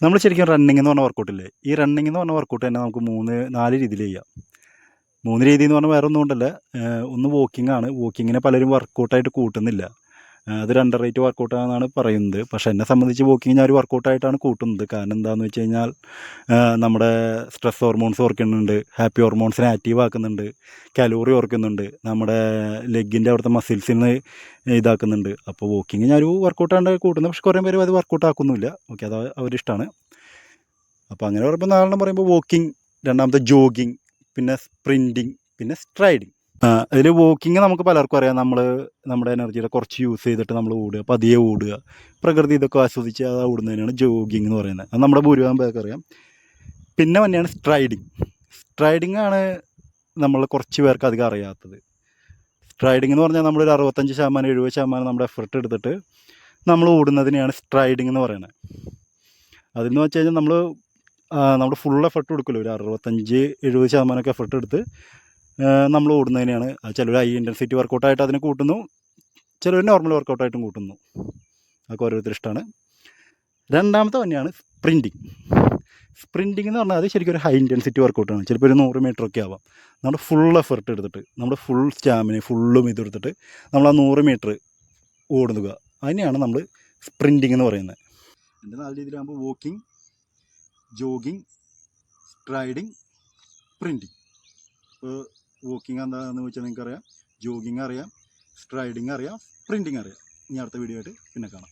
നമ്മൾ ശരിക്കും റണ്ണിങ് എന്ന് പറഞ്ഞ വർക്കൗട്ടില്ലേ, ഈ റണ്ണിങ് എന്ന് പറഞ്ഞ വർക്കൗട്ട് തന്നെ നമുക്ക് 4 രീതിയിൽ ചെയ്യാം. 3 രീതി എന്ന് പറഞ്ഞാൽ വേറെ ഒന്നും കൊണ്ടല്ല. ഒന്ന് വോക്കിംഗ് ആണ്. വോക്കിങ്ങിനെ പലരും വർക്കൗട്ടായിട്ട് കൂട്ടുന്നില്ല. അതൊരു അണ്ടർ റേറ്റ് വർക്കൗട്ടാണെന്നാണ് പറയുന്നത്. പക്ഷേ എന്നെ സംബന്ധിച്ച് വോക്കിങ് ഞാൻ ഒരു വർക്കൗട്ടായിട്ടാണ് കൂട്ടുന്നത്. കാരണം എന്താണെന്ന് വെച്ച് കഴിഞ്ഞാൽ നമ്മുടെ സ്ട്രെസ് ഹോർമോൺസ് കുറയ്ക്കുന്നുണ്ട്, ഹാപ്പി ഹോർമോൺസിനെ ആക്റ്റീവ് ആക്കുന്നുണ്ട്, കലോറി കുറയ്ക്കുന്നുണ്ട്, നമ്മുടെ ലെഗിൻ്റെ അവിടുത്തെ മസിൽസിന് ഇതാക്കുന്നുണ്ട്. അപ്പോൾ വോക്കിങ് ഞാനൊരു വർക്കൗട്ടാണ് കൂട്ടുന്നത്. പക്ഷേ കുറേ പേര് അത് വർക്കൗട്ട് ആക്കുന്നില്ല. ഓക്കെ, അത് അവരിഷ്ടമാണ്. അപ്പോൾ അങ്ങനെ പറയുമ്പോൾ 4 പറയുമ്പോൾ വോക്കിംഗ്, രണ്ടാമത്തെ ജോഗിങ്, പിന്നെ സ്പ്രിൻറ്റിങ്, പിന്നെ സ്ട്രൈഡിങ്. അതിൽ വോക്കിങ് നമുക്ക് പലർക്കും അറിയാം. നമ്മുടെ എനർജിയുടെ കുറച്ച് യൂസ് ചെയ്തിട്ട് നമ്മൾ ഓടുക, പതിയെ ഓടുക, പ്രകൃതി ഇതൊക്കെ ആസ്വദിച്ച് അത് ഓടുന്നതിനാണ് ജോഗിങ് എന്ന് പറയുന്നത്. അത് നമ്മുടെ ഭൂരിഭാഗം പേർക്ക് അറിയാം. പിന്നെ തന്നെയാണ് സ്ട്രൈഡിങ്. സ്ട്രൈഡിങ് ആണ് നമ്മൾ കുറച്ച് പേർക്ക് അധികം അറിയാത്തത്. സ്ട്രൈഡിങ് എന്ന് പറഞ്ഞാൽ നമ്മളൊരു 65% 70% നമ്മുടെ എഫർട്ട് എടുത്തിട്ട് നമ്മൾ ഓടുന്നതിനെയാണ് സ്ട്രൈഡിങ് എന്ന് പറയുന്നത്. അതെന്ന് വെച്ച് കഴിഞ്ഞാൽ നമ്മൾ ഫുൾ എഫർട്ട് കൊടുക്കില്ല, ഒരു 65-70% എഫർട്ട് എടുത്ത് നമ്മൾ ഓടുന്നതിനെയാണ്. അത് ചിലർ ഹൈ ഇൻറ്റൻസിറ്റി വർക്കൗട്ടായിട്ട് അതിനെ കൂട്ടുന്നു, ചിലർ നോർമൽ വർക്കൗട്ടായിട്ടും കൂട്ടുന്നു. അതൊക്കെ ഓരോരുത്തർ ഇഷ്ടമാണ്. രണ്ടാമത്തെ തന്നെയാണ് സ്പ്രിൻറ്റിങ്. സ്പ്രിൻറ്റിങ് എന്ന് പറഞ്ഞാൽ അത് ശരിക്കും ഒരു ഹൈ ഇൻറ്റൻസിറ്റി വർക്കൗട്ടാണ്. ചിലപ്പോൾ ഒരു 100 മീറ്ററൊക്കെ ആവാം. നമ്മൾ ഫുൾ എഫർട്ട് എടുത്തിട്ട്, നമ്മുടെ ഫുൾ സ്റ്റാമിന ഫുള്ളും ഇതെടുത്തിട്ട് നമ്മൾ ആ 100 മീറ്റർ ഓടുക, അതിനെയാണ് നമ്മൾ സ്പ്രിൻറ്റിങ് എന്ന് പറയുന്നത്. എൻ്റെ 4 രീതിയിലാകുമ്പോൾ വോക്കിംഗ്, ജോഗിങ്, സ്ട്രൈഡിങ്, സ്പ്രിൻറ്റിങ്. ഇപ്പോൾ വോക്കിംഗ് എന്താണെന്ന് വെച്ചാൽ നിങ്ങൾക്കറിയാം, ജോഗിങ് അറിയാം, സ്ട്രൈഡിങ് അറിയാം, സ്പ്രിൻറ്റിങ് അറിയാം. ഇനി അടുത്ത വീഡിയോ ആയിട്ട് പിന്നെ കാണാം.